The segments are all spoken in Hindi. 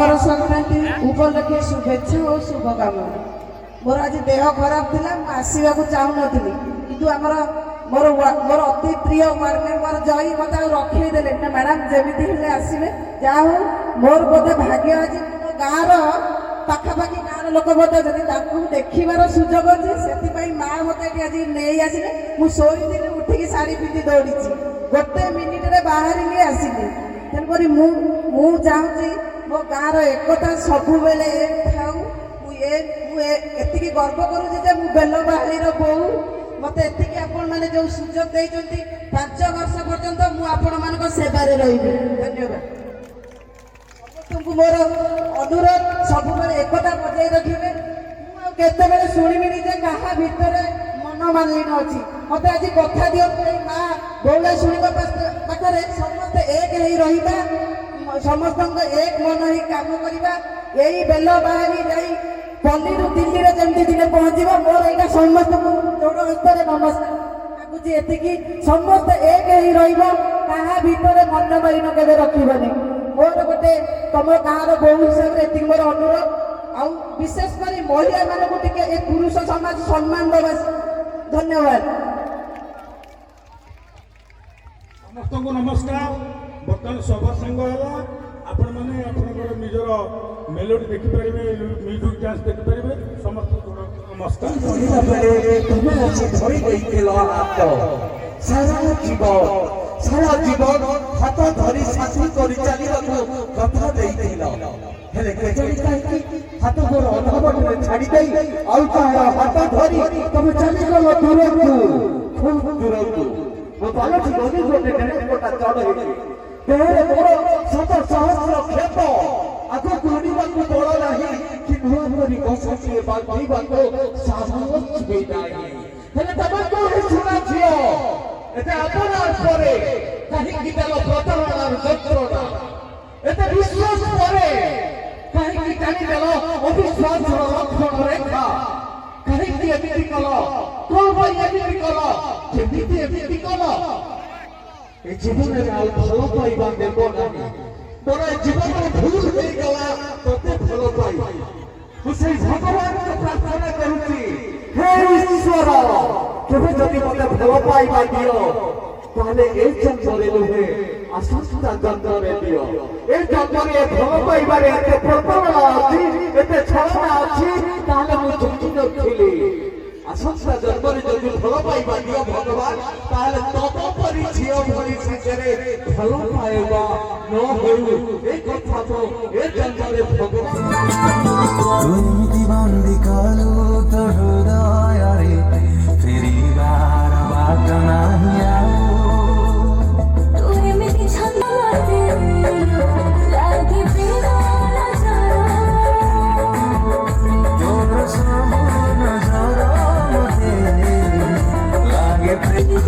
मकर संक्रांति उपलक्षे शुभेच्छा और शुभकामना। मोर आज देह खराब थिला आसवा चाहू नी कि आमर मोर मोर अति प्रिय वार्ड मेंबर जय मत रखीदे ना मैडम जमी हेले आसवे जा मोर बोधे भाग्य आज मो गाँव पाखापाखि गाँव लोक बोधे देखबार सुजोग अच्छे से माँ मत आज नहीं आसिले मुई उठिकी शाढ़ी पिंधि दौड़ी गोटे मिनिटे बाहर आसिली तेणुक चाहूँगी मो गाँव एकता सबु बेले एति गर्व करुँचे बेलबाहाली बो मत एति आपण मैंने जो सुजोग देते 5 वर्ष पर्यंत मुझे सेवार रही। धन्यवाद समस्त मोर अनुरोध सब एकता बजाई रखिए। मुझे शुणिबिनी जे क्या भितर मन मालिन अच्छी मत आज कथा दिखते माँ बौला शुणी पाखे समस्त एक रहा समस्त एक मन ही काम करवा यही बेल बाहरी जाई पल्ली दिल्ली में जमी दिने पहुँचवा मोर यहाँ समस्त जोड़ हस्तर नमस्कार मागुची एति समस्त एक ही रहा भितर मन मालिन के रखनी मोर गोटे तुम गाँव बोहू हिसाब से ये मोर अनुरोध आउ विशेषकर महिला मानक टे पुरुष समाज सम्मान देवा। धन्यवाद समस्त को नमस्कार। बर्तमान सभा संग है आपण मैंने निजर मेलोडी देखिपारे म्यूजिक डांस देखिपारे समस्त को नमस्कार। सारा जीवन हाथ धरी शासन कर कथा हाथ गोर अधबटे छाड़ी हाथ धरी तुम चलीगल दूर खूब दूर बालटी गली गोटे गोटा चढ़ देहरे मोर शत सहस्र क्षेप आगे बढ़ा बल ना कि नुआ करी बसाइए बांधा साहस भी नहीं सुना झील एते अपनार परे कहीं प्रतारणार जंत्रणा एते विश्वास परे कहीं टाणीदेल अविश्वास लक्षण रेखा कहीं एमती कल कौन एमती कल एमती कल ए जीवन में आउ भल पाइबा देव ना तोर जीवन में भूल हो गला तोते भल पाइब मुझे भगवान को प्रार्थना करूची हे ईश्वर केवे जदि मते भल पाइबा दियो ताले ए जन्मरे नुहे आसंता जन्मरे दियो ए जन्मरे भल पाइबारे एते प्रतारणा अछि एते छलना अछि ताले मु झुकी नथिली आसंता जन्मरे जदि भल पाइबा दियो भगवान ताले तब परि झियो भरि संसारे भल पाइबा न होउ ए कथा तो ए जन्मरे भगवान तुमति बंदी कालो तो हृदय रे फेरी बार बात नहीं आओ प्रेम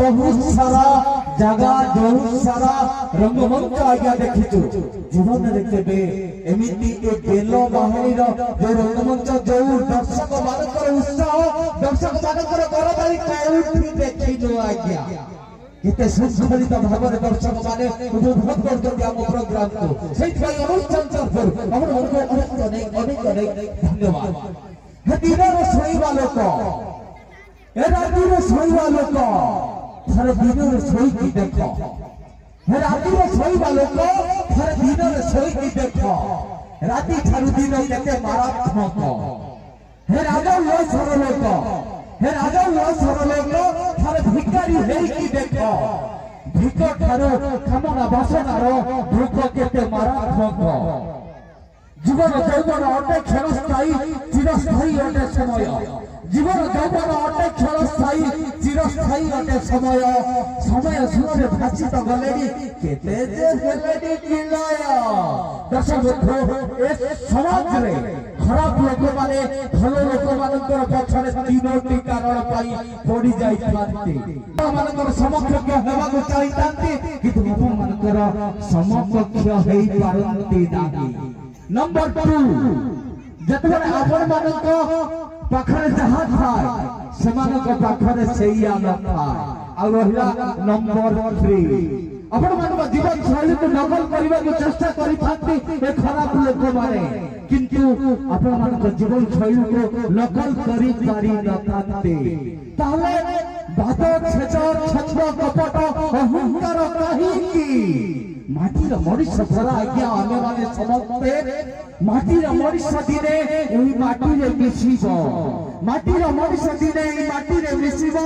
बहुत सारा जगह बहुत सारा रंगमंच आज्ञा देखिଛୁ जीवन देखते एमिति ए बेल बाहिनीर जो रंगमंच जो दर्शक मानकर उत्साह दर्शक मानकर करताली कोठी देखिनु आज्ञा केते संस्कृत भाव में दर्शक माने उपभोग करते आम प्रोग्राम को से अनुष्ठान तरफ अनेक धन्यवाद हे दिन शोवा लोक ए राति शोवा लोक थर दिन शोकी देख हे राति शोवा लोक थर दिन शोकी देख राति ठारू दिन केते मारात्मक हे राजा लो सरलोक हे राजा लो सरलोक थर भिकारी हेकी देख भिक ठारू कामना बासनार दुख केते मारात्मक जीवन यौवन अटे क्षणस्थायी चिरस्थायी अटे समय जीवन यौवन अटे क्षणस्थायी चिरस्थायी अटे समय समय सूर्य भाषित गलेडी केते जे हेलेडी किलय दर्शक बंधु ए समाज रे खराब लोक माने भलो लोक मानकर पछरे तीनोटी कारण पाई पड़ी जाई थांती मानकर समकक्ष हेबा को चाहितांती किंतु आपण मानकर समकक्ष हेई पारंती नाही नंबर 2 जतबे आपण मानक पाखरे जहा थाय समानक पाखरे सेइया न थाय आ रहिला नंबर 3 आपण मानक जीवन शैली को नकल करबा को चेष्टा करि थांती ए खराब लोक माने किंतु आपण मानक जीवन शैली को नकल करि पारि न थांती ताले बात छेच छंद कपट अहंकार काहे की माटीर मनुष्य भरा आज्ञा आने वाले समस्ते माटीर मनुष्य दिने एही माटीरे मिसिब माटीर मनुष्य दिने एही माटीरे मिसिब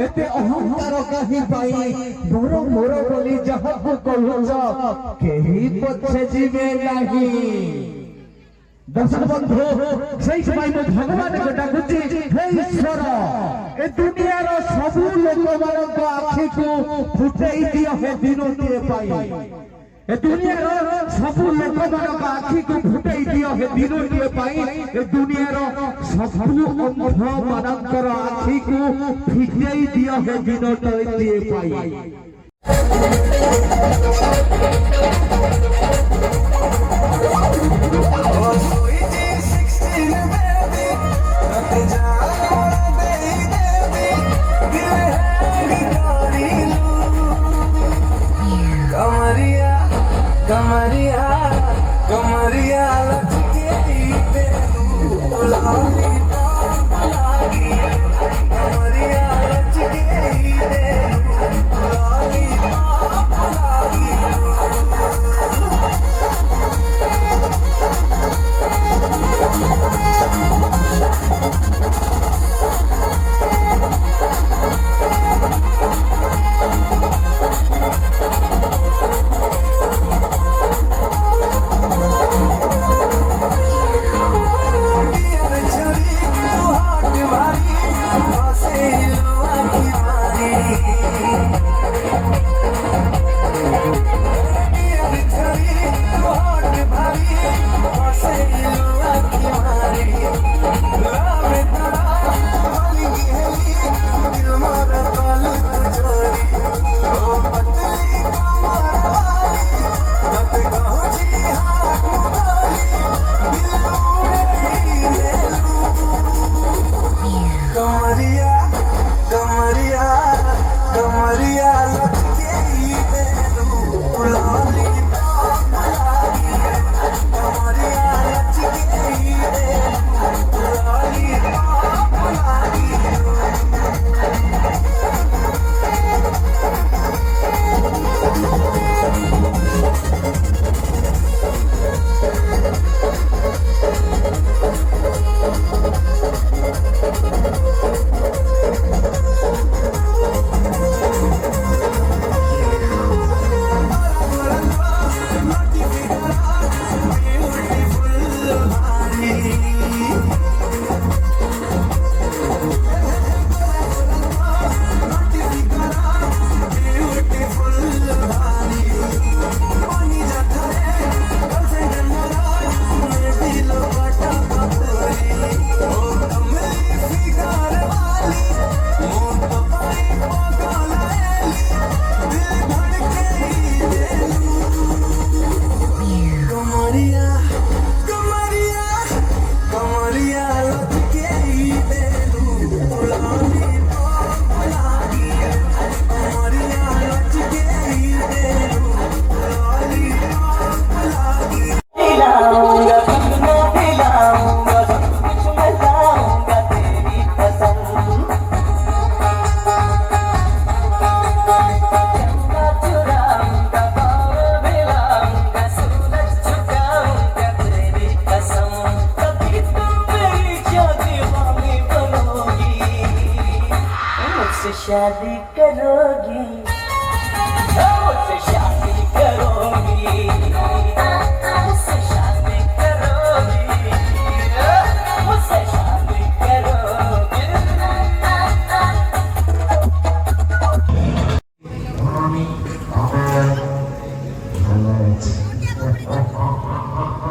एते अहंकार कहि पाई मोर मोर बोली जहाको कहूछ केही पछे जीवे नाही दर्शक बंधु सही समय में भगवान को डाकुची हे ईश्वर ए दुनिया रो सब लोक मानक आखि को फुटई दियो हे दिनोटे पाई ए दुनिया रो सब लोक मानक आखि को फुटई दियो हे दिनोटे पाई ए दुनिया रो सब अंध मानकर आखि को फिटई दियो हे दिनोटे पाई कमरिया कमरिया लचके दे कमरिया लचके दे Hey शादी करोगे